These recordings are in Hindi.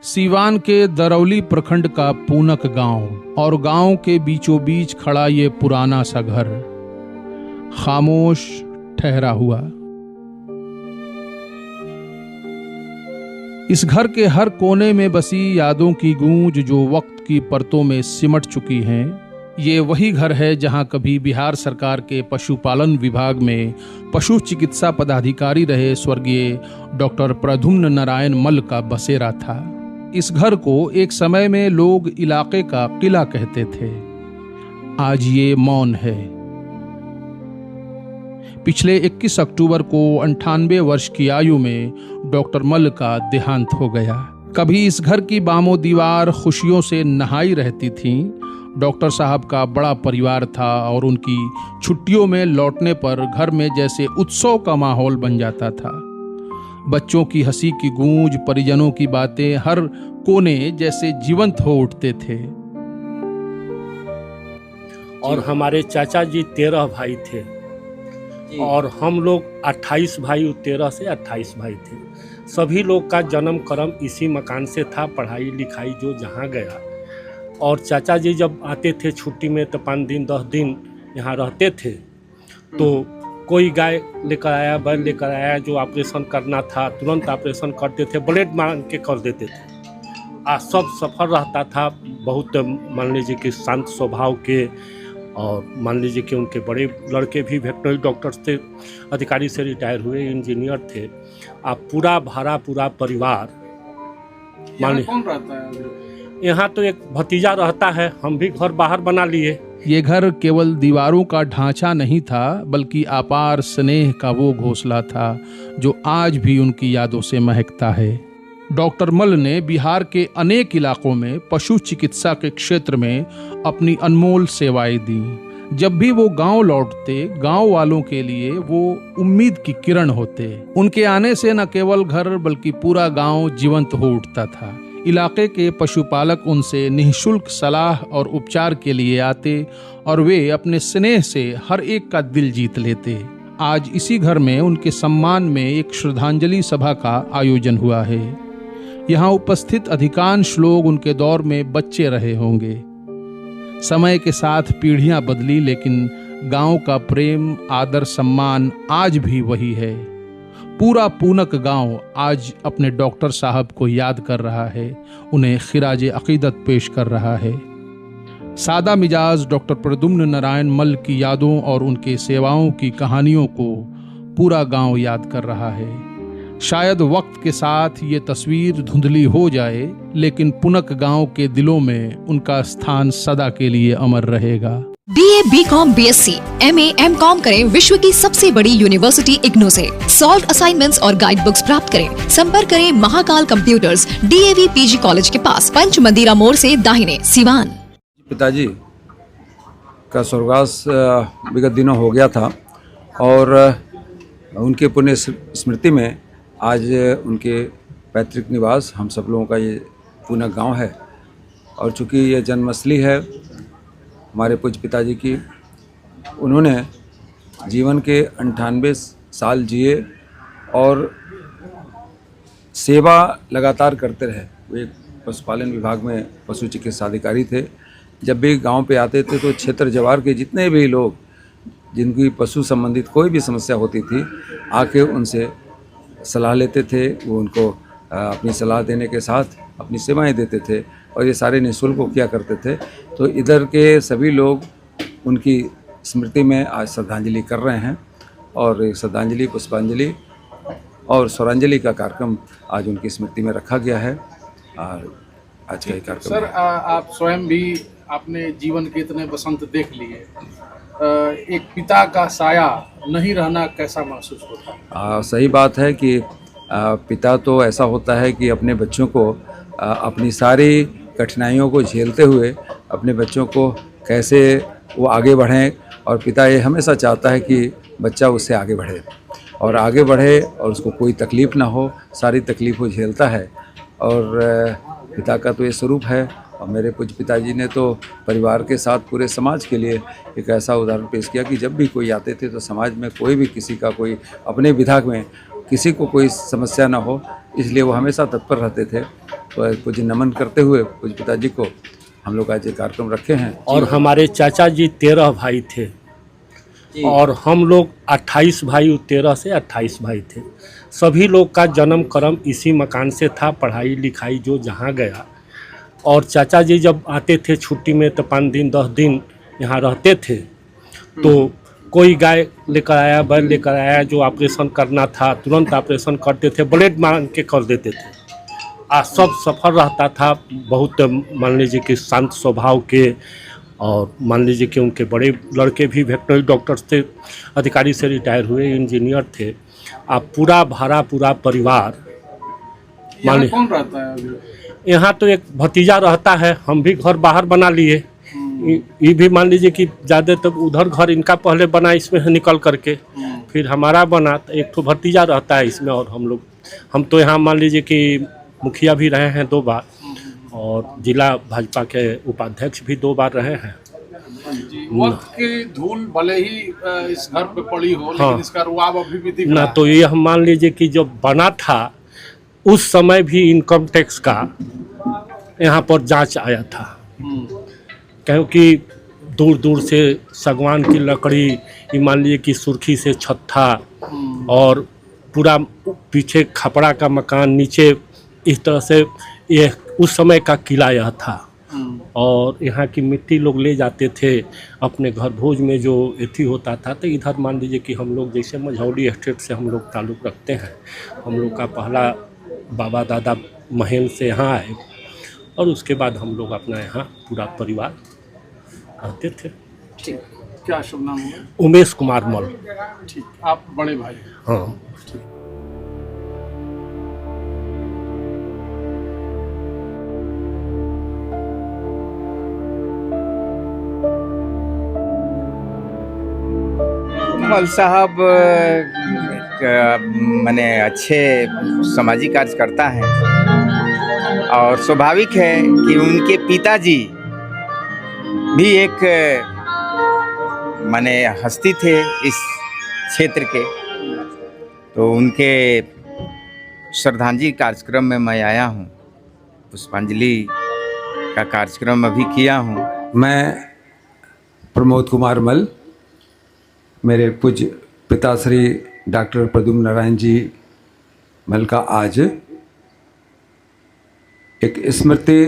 सीवान के दरौली प्रखंड का पूनक गांव और गांव के बीचों बीच खड़ा ये पुराना सा घर खामोश ठहरा हुआ। इस घर के हर कोने में बसी यादों की गूंज जो वक्त की परतों में सिमट चुकी हैं। ये वही घर है जहां कभी बिहार सरकार के पशुपालन विभाग में पशु चिकित्सा पदाधिकारी रहे स्वर्गीय डॉक्टर प्रद्युम्न नारायण मल्ल का बसेरा था। इस घर को एक समय में लोग इलाके का किला कहते थे। आज ये मौन है। पिछले 21 अक्टूबर को 98 वर्ष की आयु में डॉक्टर मल्ल का देहांत हो गया। कभी इस घर की बामो दीवार खुशियों से नहाई रहती थी। डॉक्टर साहब का बड़ा परिवार था और उनकी छुट्टियों में लौटने पर घर में जैसे उत्सव का माहौल बन जाता था। बच्चों की हंसी की गूंज, परिजनों की बातें, हर कोने जैसे जीवंत हो उठते थे। और हमारे चाचा जी 13 भाई थे और हम लोग 28 भाई, 13 से 28 भाई थे। सभी लोग का जन्म कर्म इसी मकान से था। पढ़ाई लिखाई जो जहाँ गया। और चाचा जी जब आते थे छुट्टी में तो 5 दिन 10 दिन यहाँ रहते थे। तो कोई गाय लेकर आया, बैल लेकर आया, जो ऑपरेशन करना था तुरंत ऑपरेशन करते थे, ब्लेड मार के कर देते थे। सब सफल रहता था। बहुत मान लीजिए कि शांत स्वभाव के, और मान लीजिए कि उनके बड़े लड़के भी वेटनरी डॉक्टर थे, अधिकारी से रिटायर हुए, इंजीनियर थे। आप पूरा परिवार मान कौन रहता है? यहाँ तो एक भतीजा रहता है। हम भी घर बाहर बना लिए। ये घर केवल दीवारों का ढांचा नहीं था, बल्कि अपार स्नेह का वो घोंसला था जो आज भी उनकी यादों से महकता है। डॉक्टर मल्ल ने बिहार के अनेक इलाकों में पशु चिकित्सा के क्षेत्र में अपनी अनमोल सेवाएं दी। जब भी वो गांव लौटते, गांव वालों के लिए वो उम्मीद की किरण होते। उनके आने से न केवल घर बल्कि पूरा गांव जीवंत हो उठता था। इलाके के पशुपालक उनसे निःशुल्क सलाह और उपचार के लिए आते और वे अपने स्नेह से हर एक का दिल जीत लेते। आज इसी घर में उनके सम्मान में एक श्रद्धांजलि सभा का आयोजन हुआ है। यहाँ उपस्थित अधिकांश लोग उनके दौर में बच्चे रहे होंगे। समय के साथ पीढ़ियां बदली, लेकिन गांव का प्रेम, आदर, सम्मान आज भी वही है। पूरा पूनक गांव आज अपने डॉक्टर साहब को याद कर रहा है, उन्हें खिराज अकीदत पेश कर रहा है। सादा मिजाज डॉक्टर प्रद्युम्न नारायण मल्ल की यादों और उनके सेवाओं की कहानियों को पूरा गांव याद कर रहा है। शायद वक्त के साथ ये तस्वीर धुंधली हो जाए, लेकिन पूनक गांव के दिलों में उनका स्थान सदा के लिए अमर रहेगा। BA, BCom, BSc, MA, MCom करें विश्व की सबसे बड़ी यूनिवर्सिटी इग्नू से। सॉल्व असाइनमेंट्स और गाइड बुक्स प्राप्त करें। संपर्क करें Mahakal computers, DAV PG college के पास, पंच मंदिरा मोड़ से दाहिने, सिवान। पिताजी का स्वर्गवास विगत दिनों हो गया था और उनके पुण्य स्मृति में आज उनके पैतृक निवास हम सब लोगों का ये पूनक गांव है। और चूँकि ये जन्मस्थली है हमारे पूज्य पिताजी की, उन्होंने जीवन के 98 साल जिए और सेवा लगातार करते रहे। वे पशुपालन विभाग में पशु चिकित्सा अधिकारी थे। जब भी गांव पे आते थे तो क्षेत्र जवार के जितने भी लोग जिनकी पशु संबंधित कोई भी समस्या होती थी, आके उनसे सलाह लेते थे। वो उनको अपनी सलाह देने के साथ अपनी सेवाएं देते थे और ये सारे निःशुल्क किया करते थे। तो इधर के सभी लोग उनकी स्मृति में आज श्रद्धांजलि कर रहे हैं और श्रद्धांजलि, पुष्पांजलि और स्वरांजलि का कार्यक्रम आज उनकी स्मृति में रखा गया है। और आज का ये कार्यक्रम सर, आप स्वयं भी अपने जीवन के इतने बसंत देख लिए, एक पिता का साया नहीं रहना कैसा महसूस होता है? सही बात है कि पिता तो ऐसा होता है कि अपने बच्चों को अपनी सारी कठिनाइयों को झेलते हुए अपने बच्चों को कैसे वो आगे बढ़ें, और पिता ये हमेशा चाहता है कि बच्चा उससे आगे बढ़े और आगे बढ़े और उसको कोई तकलीफ़ ना हो। सारी तकलीफ़ वो झेलता है और पिता का तो ये स्वरूप है। और मेरे पूज्य पिताजी ने तो परिवार के साथ पूरे समाज के लिए एक ऐसा उदाहरण पेश किया कि जब भी कोई आते थे तो समाज में कोई भी किसी का कोई अपने विधाग में किसी को कोई समस्या ना हो, इसलिए वो हमेशा तत्पर रहते थे। पूज्य नमन करते हुए पूज्य पिताजी को हम लोग आज ये कार्यक्रम रखे हैं। और हमारे चाचा जी 13 भाई थे और हम लोग 28 भाई, 13 से 28 भाई थे। सभी लोग का जन्म कर्म इसी मकान से था, पढ़ाई लिखाई जो जहाँ गया। और चाचा जी जब आते थे छुट्टी में तो 5 दिन 10 दिन यहाँ रहते थे, तो कोई गाय लेकर आया, बैल लेकर आया, जो ऑपरेशन करना था तुरंत ऑपरेशन करते थे, ब्लेड मांग के कर देते थे। सब सफल रहता था, बहुत मान लीजिए कि शांत स्वभाव के। और मान लीजिए कि उनके बड़े लड़के भी वेटनरी डॉक्टर्स थे, अधिकारी से रिटायर हुए, इंजीनियर थे। आप पूरा परिवार मान कौन रहता है अभी? यहाँ तो एक भतीजा रहता है, हम भी घर बाहर बना लिए। ये भी मान लीजिए कि ज़्यादातर उधर घर इनका पहले बना, इसमें निकल करके फिर हमारा बना। तो एक तो भतीजा रहता है इसमें, और हम तो यहाँ मान लीजिए कि मुखिया भी रहे हैं 2 बार और जिला भाजपा के उपाध्यक्ष भी 2 बार रहे हैं। वक्त की धूल भले ही इस घर पे पड़ी हो, लेकिन इसका रुआब अभी भी दिख रहा है। तो ये हम मान लीजिए कि जब बना था उस समय भी इनकम टैक्स का यहाँ पर जांच आया था, क्योंकि दूर दूर से सागवान की लकड़ी, ये मान लीजिए कि सुर्खी से छत था और पूरा पीछे खपड़ा का मकान, नीचे इस तरह से ये उस समय का किला यह था। और यहाँ की मिट्टी लोग ले जाते थे अपने घर भोज में, जो एथी होता था। तो इधर मान लीजिए कि हम लोग जैसे मझौली एस्टेट से हम लोग ताल्लुक़ रखते हैं, हम लोग का पहला बाबा दादा महल से यहाँ आए और उसके बाद हम लोग अपना यहाँ पूरा परिवार रहते थे। ठीक, क्या शुभ नाम है? उमेश कुमार मल। ठीक, आप बड़े भाई? हाँ। मल साहब माने अच्छे सामाजिक कार्यकर्ता हैं और स्वाभाविक है कि उनके पिताजी भी एक माने हस्ती थे इस क्षेत्र के। तो उनके श्रद्धांजलि कार्यक्रम में मैं आया हूँ, पुष्पांजलि का कार्यक्रम अभी किया हूँ। मैं प्रमोद कुमार मल, मेरे पूज्य पिताश्री डॉक्टर प्रद्युम्न नारायण जी मल का आज एक स्मृति,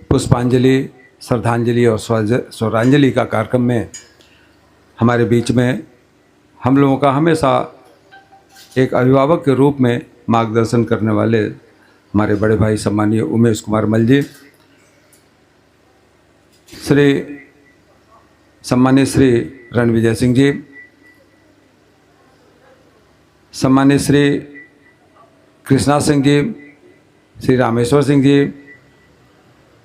पुष्पांजलि, श्रद्धांजलि और स्वरांजलि का कार्यक्रम में हमारे बीच में हम लोगों का हमेशा एक अभिभावक के रूप में मार्गदर्शन करने वाले हमारे बड़े भाई सम्मानीय उमेश कुमार मल जी, सम्मानीय श्री रणविजय सिंह जी, सम्मानित श्री कृष्णा सिंह जी, श्री रामेश्वर सिंह जी,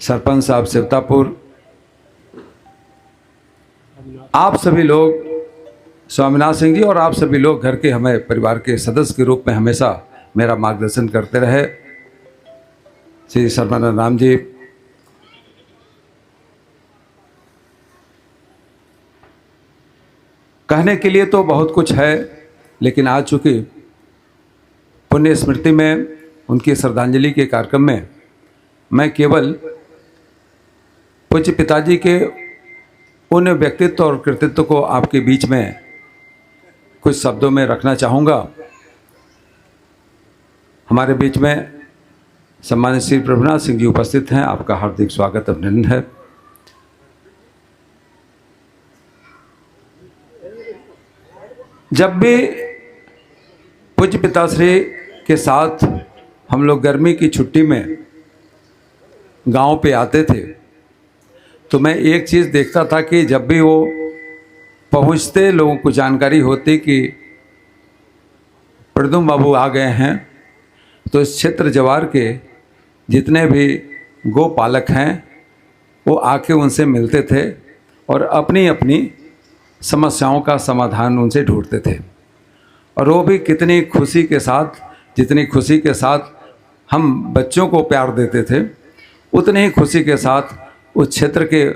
सरपंच साहब सिवतापुर, आप सभी लोग, स्वामीनाथ सिंह जी, और आप सभी लोग घर के हमें परिवार के सदस्य के रूप में हमेशा मेरा मार्गदर्शन करते रहे। श्री सर्वानंद राम जी, कहने के लिए तो बहुत कुछ है, लेकिन आज चूँकि पुण्य स्मृति में उनकी श्रद्धांजलि के कार्यक्रम में मैं केवल पूज्य पिताजी के उन व्यक्तित्व और कृतित्व को आपके बीच में कुछ शब्दों में रखना चाहूँगा। हमारे बीच में सम्मानित श्री प्रभुनाथ सिंह जी उपस्थित हैं, आपका हार्दिक स्वागत अभिनंदन है। जब भी पूज्य पिताश्री के साथ हम लोग गर्मी की छुट्टी में गांव पे आते थे, तो मैं एक चीज़ देखता था कि जब भी वो पहुंचते, लोगों को जानकारी होती कि प्रद्युम्न बाबू आ गए हैं, तो इस क्षेत्र जवार के जितने भी गोपालक हैं वो आके उनसे मिलते थे और अपनी अपनी समस्याओं का समाधान उनसे ढूंढते थे। और वो भी कितनी खुशी के साथ, जितनी खुशी के साथ हम बच्चों को प्यार देते थे, उतनी ही खुशी के साथ उस क्षेत्र के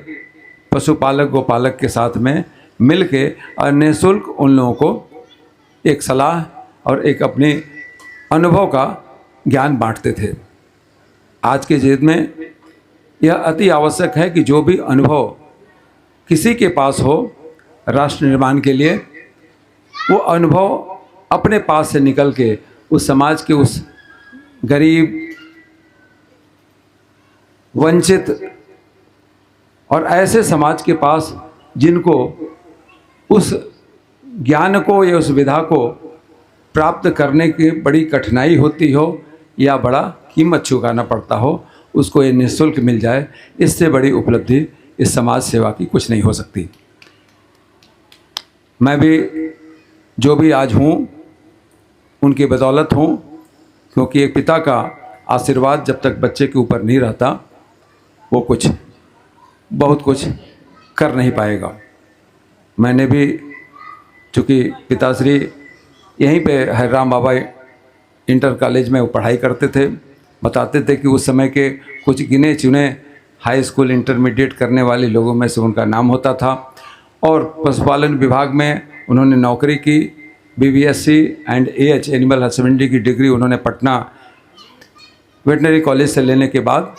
पशुपालक गोपालक के साथ में मिल के और निःशुल्क उन लोगों को एक सलाह और एक अपने अनुभव का ज्ञान बांटते थे। आज के युग में यह अति आवश्यक है कि जो भी अनुभव किसी के पास हो राष्ट्र निर्माण के लिए, वो अनुभव अपने पास से निकल के उस समाज के उस गरीब, वंचित और ऐसे समाज के पास जिनको उस ज्ञान को या उस विधा को प्राप्त करने की बड़ी कठिनाई होती हो या बड़ा कीमत चुकाना पड़ता हो, उसको ये निःशुल्क मिल जाए, इससे बड़ी उपलब्धि इस समाज सेवा की कुछ नहीं हो सकती। मैं भी जो भी आज हूँ उनकी बदौलत हूँ, क्योंकि एक पिता का आशीर्वाद जब तक बच्चे के ऊपर नहीं रहता वो बहुत कुछ कर नहीं पाएगा। मैंने भी, चूँकि पिताश्री यहीं पे हरिराम बाबा इंटर कॉलेज में वो पढ़ाई करते थे, बताते थे कि उस समय के कुछ गिने चुने हाई स्कूल इंटरमीडिएट करने वाले लोगों में से उनका नाम होता था। और पशुपालन विभाग में उन्होंने नौकरी की, BBSc and AH animal husbandry की डिग्री उन्होंने पटना वेटनरी कॉलेज से लेने के बाद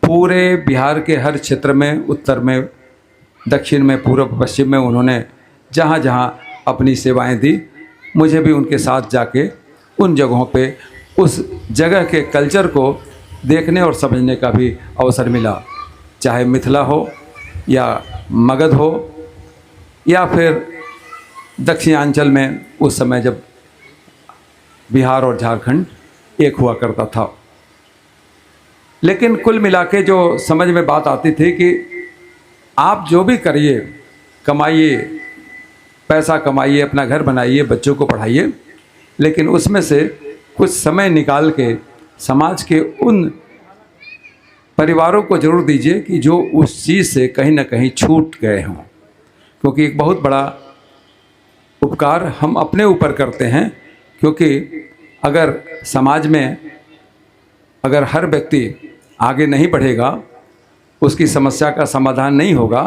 पूरे बिहार के हर क्षेत्र में, उत्तर में, दक्षिण में, पूर्व पश्चिम में उन्होंने जहाँ जहाँ अपनी सेवाएं दी, मुझे भी उनके साथ जाके उन जगहों पे उस जगह के कल्चर को देखने और समझने का भी अवसर मिला, चाहे मिथिला हो या मगध हो या फिर दक्षिणांचल में उस समय जब बिहार और झारखंड एक हुआ करता था। लेकिन कुल मिला के जो समझ में बात आती थी कि आप जो भी करिए, कमाइए, पैसा कमाइए, अपना घर बनाइए, बच्चों को पढ़ाइए, लेकिन उसमें से कुछ समय निकाल के समाज के उन परिवारों को जरूर दीजिए कि जो उस चीज़ से कहीं ना कहीं छूट गए हों, क्योंकि एक बहुत बड़ा उपकार हम अपने ऊपर करते हैं। क्योंकि अगर समाज में अगर हर व्यक्ति आगे नहीं बढ़ेगा, उसकी समस्या का समाधान नहीं होगा,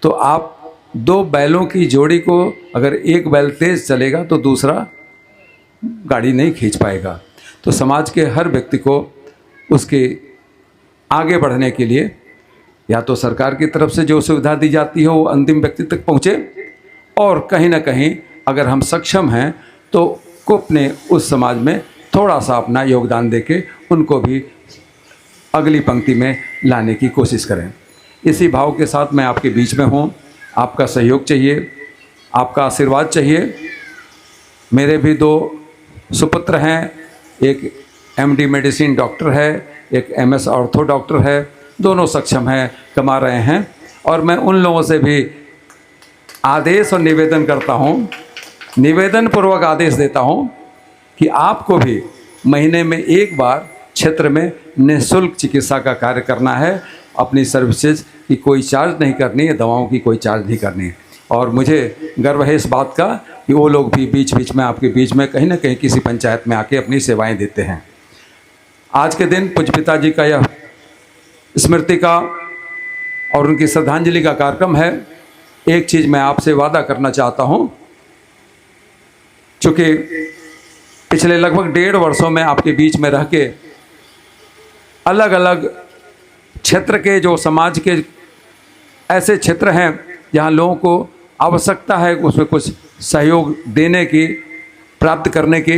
तो आप दो बैलों की जोड़ी को अगर एक बैल तेज चलेगा तो दूसरा गाड़ी नहीं खींच पाएगा। तो समाज के हर व्यक्ति को उसके आगे बढ़ने के लिए या तो सरकार की तरफ से जो सुविधा दी जाती है वो अंतिम व्यक्ति तक पहुँचे, और कहीं ना कहीं अगर हम सक्षम हैं तो को अपने उस समाज में थोड़ा सा अपना योगदान देके उनको भी अगली पंक्ति में लाने की कोशिश करें। इसी भाव के साथ मैं आपके बीच में हूँ। आपका सहयोग चाहिए, आपका आशीर्वाद चाहिए। मेरे भी दो सुपुत्र हैं, एक MD मेडिसिन डॉक्टर है, एक MS ऑर्थो डॉक्टर है, दोनों सक्षम हैं, कमा रहे हैं। और मैं उन लोगों से भी आदेश और निवेदन करता हूँ, निवेदन पूर्वक आदेश देता हूँ कि आपको भी महीने में एक बार क्षेत्र में निःशुल्क चिकित्सा का कार्य करना है। अपनी सर्विसेज की कोई चार्ज नहीं करनी है, दवाओं की कोई चार्ज नहीं करनी है। और मुझे गर्व है इस बात का कि वो लोग भी बीच बीच में आपके बीच में कहीं ना कहीं किसी पंचायत में आके अपनी सेवाएं देते हैं। आज के दिन पूज्य पिताजी का यह स्मृति का और उनकी श्रद्धांजलि का कार्यक्रम है। एक चीज़ मैं आपसे वादा करना चाहता हूँ, चूँकि पिछले लगभग 1.5 वर्षों में आपके बीच में रह के अलग अलग क्षेत्र के जो समाज के ऐसे क्षेत्र हैं जहाँ लोगों को आवश्यकता है उसमें कुछ सहयोग देने की, प्राप्त करने की,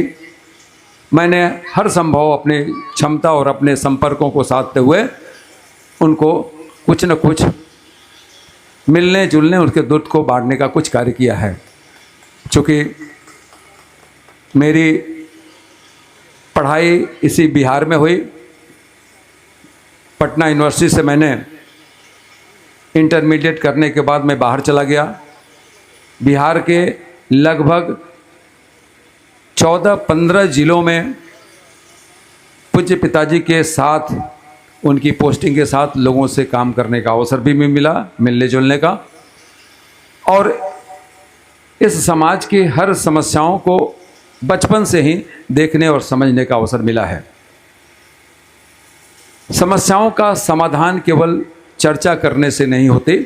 मैंने हर संभव अपनी क्षमता और अपने संपर्कों को साधते हुए उनको कुछ न कुछ मिलने जुलने, उसके दुर्द को बांटने का कुछ कार्य किया है। चूँकि मेरी पढ़ाई इसी बिहार में हुई, पटना यूनिवर्सिटी से मैंने इंटरमीडिएट करने के बाद मैं बाहर चला गया। बिहार के लगभग 14-15 जिलों में पूज्य पिताजी के साथ, उनकी पोस्टिंग के साथ लोगों से काम करने का अवसर भी मिला, मिलने जुलने का, और इस समाज की हर समस्याओं को बचपन से ही देखने और समझने का अवसर मिला है। समस्याओं का समाधान केवल चर्चा करने से नहीं होती,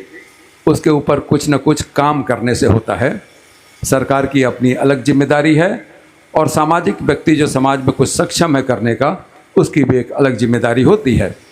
उसके ऊपर कुछ न कुछ काम करने से होता है। सरकार की अपनी अलग जिम्मेदारी है और सामाजिक व्यक्ति जो समाज में कुछ सक्षम है करने का, उसकी भी एक अलग जिम्मेदारी होती है।